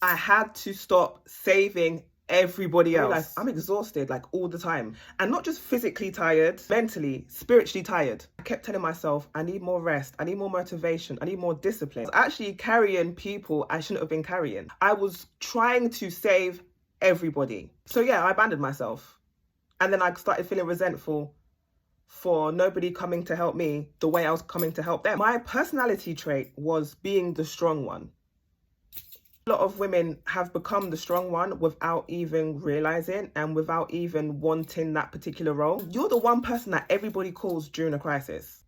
I had to stop saving everybody else. I realized I'm exhausted like all the time, and not just physically tired, mentally, spiritually tired. I kept telling myself, I need more rest, I need more motivation, I need more discipline. I was actually carrying people I shouldn't have been carrying. I was trying to save everybody. So yeah, I abandoned myself. And then I started feeling resentful for nobody coming to help me the way I was coming to help them. My personality trait was being the strong one. A lot of women have become the strong one without even realizing and without even wanting that particular role. You're the one person that everybody calls during a crisis,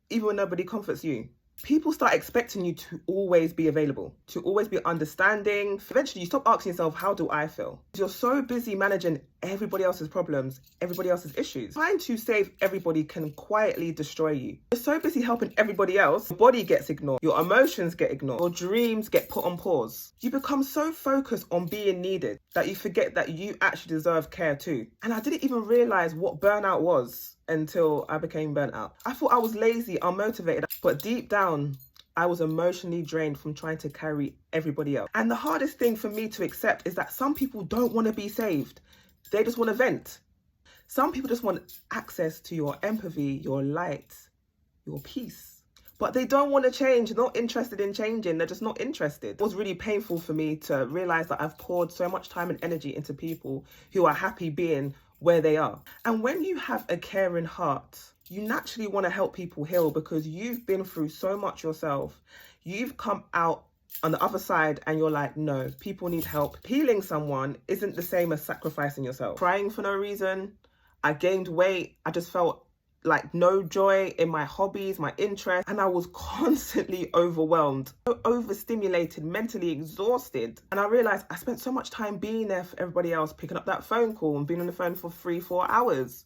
even when nobody comforts you. People start expecting you to always be available, to always be understanding. Eventually, you stop asking yourself, how do I feel? You're so busy managing everybody else's problems, everybody else's issues. Trying to save everybody can quietly destroy you. You're so busy helping everybody else, your body gets ignored, your emotions get ignored, your dreams get put on pause. You become so focused on being needed that you forget that you actually deserve care too. And I didn't even realize what burnout was until I became burnt out. I thought I was lazy, unmotivated, but deep down, I was emotionally drained from trying to carry everybody else. And the hardest thing for me to accept is that some people don't want to be saved. They just want to vent. Some people just want access to your empathy, your light, your peace. But they don't want to change. They're not interested in changing. They're just not interested. It was really painful for me to realize that I've poured so much time and energy into people who are happy being where they are. And when you have a caring heart, you naturally want to help people heal because you've been through so much yourself. You've come out on the other side and you're like, no, people need help. Healing someone isn't the same as sacrificing yourself. Crying for no reason. I gained weight. I just felt like no joy in my hobbies, my interests, and I was constantly overwhelmed, so overstimulated, mentally exhausted. And I realized I spent so much time being there for everybody else, picking up that phone call and being on the phone for 3-4 hours,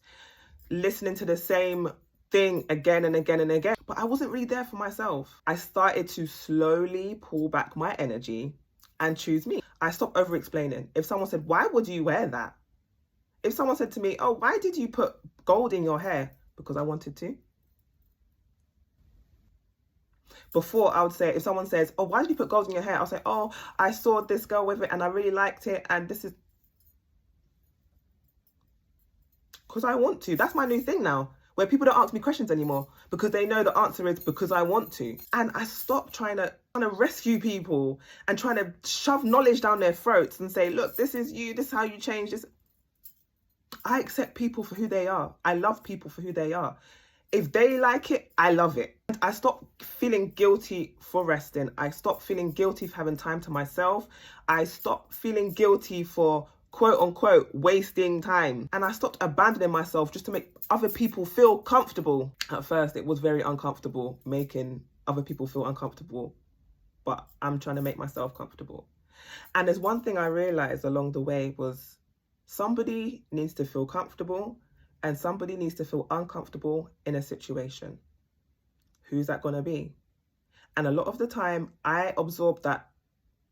listening to the same thing again and again and again. But I wasn't really there for myself. I started to slowly pull back my energy and choose me. I stopped over explaining. If someone said, why would you wear that? If someone said to me, oh, why did you put gold in your hair? Because I wanted to. Before, I would say, if someone says, oh, why did you put gold in your hair? I'll say, oh, I saw this girl with it and I really liked it. And this is because I want to. That's my new thing now, where people don't ask me questions anymore because they know the answer is because I want to. And I stopped trying to rescue people and trying to shove knowledge down their throats and say, look, this is you. This is how you change this. I accept people for who they are. I love people for who they are. If they like it, I love it. I stopped feeling guilty for resting. I stopped feeling guilty for having time to myself. I stopped feeling guilty for quote unquote wasting time. And I stopped abandoning myself just to make other people feel comfortable. At first, it was very uncomfortable making other people feel uncomfortable, but I'm trying to make myself comfortable. And there's one thing I realized along the way was somebody needs to feel comfortable and somebody needs to feel uncomfortable in a situation. Who's that going to be? And a lot of the time, I absorbed that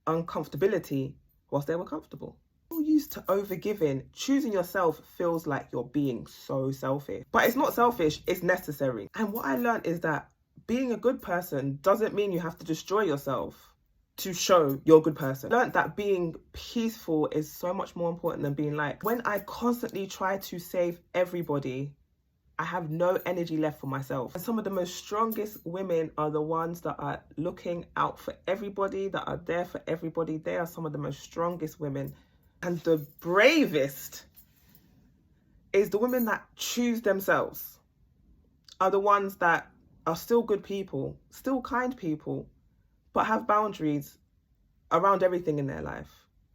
uncomfortability whilst they were comfortable. You're used to overgiving. Choosing yourself feels like you're being so selfish. But it's not selfish, it's necessary. And what I learned is that being a good person doesn't mean you have to destroy yourself to show you're a good person. I learned that being peaceful is so much more important than being liked. When I constantly try to save everybody, I have no energy left for myself. And some of the most strongest women are the ones that are looking out for everybody, that are there for everybody. They are some of the most strongest women. And the bravest is the women that choose themselves, are the ones that are still good people, still kind people, but have boundaries around everything in their life,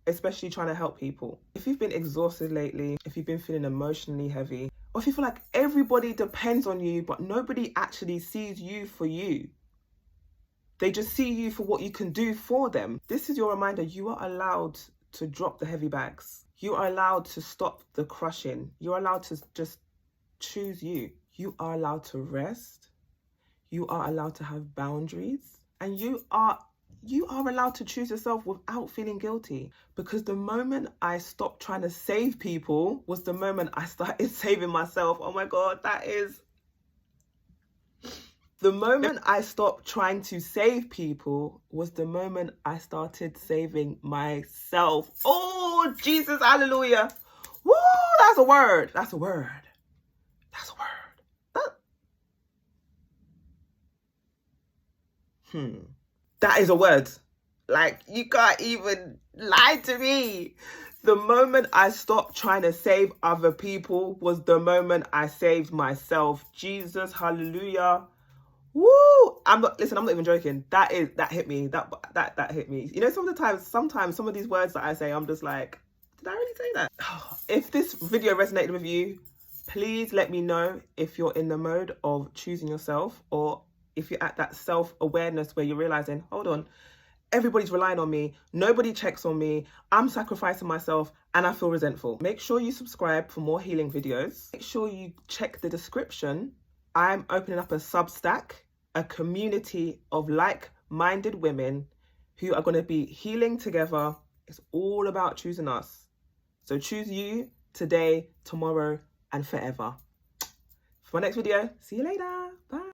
especially trying to help people. If you've been exhausted lately, if you've been feeling emotionally heavy, or if you feel like everybody depends on you, but nobody actually sees you for you, they just see you for what you can do for them. This is your reminder. You are allowed to drop the heavy bags. You are allowed to stop the crushing. You're allowed to just choose you. You are allowed to rest. You are allowed to have boundaries. And you are allowed to choose yourself without feeling guilty. Because the moment I stopped trying to save people was the moment I started saving myself. Oh my God, that is The moment I stopped trying to save people was the moment I started saving myself. Oh, Jesus, hallelujah. Woo, that's a word. That's a word. That's a word. That is a word. Like, you can't even lie to me. The moment I stopped trying to save other people was the moment I saved myself. Jesus, hallelujah. Woo! I'm not even joking. That hit me. That hit me. You know, sometimes some of these words that I say, I'm just like, did I really say that? If this video resonated with you, please let me know if you're in the mode of choosing yourself, or if you're at that self-awareness where you're realizing, hold on, everybody's relying on me, nobody checks on me, I'm sacrificing myself, and I feel resentful. Make sure you subscribe for more healing videos. Make sure you check the description. I'm opening up a Substack, a community of like-minded women who are going to be healing together. It's all about choosing us. So choose you today, tomorrow, and forever. For my next video, see you later. Bye.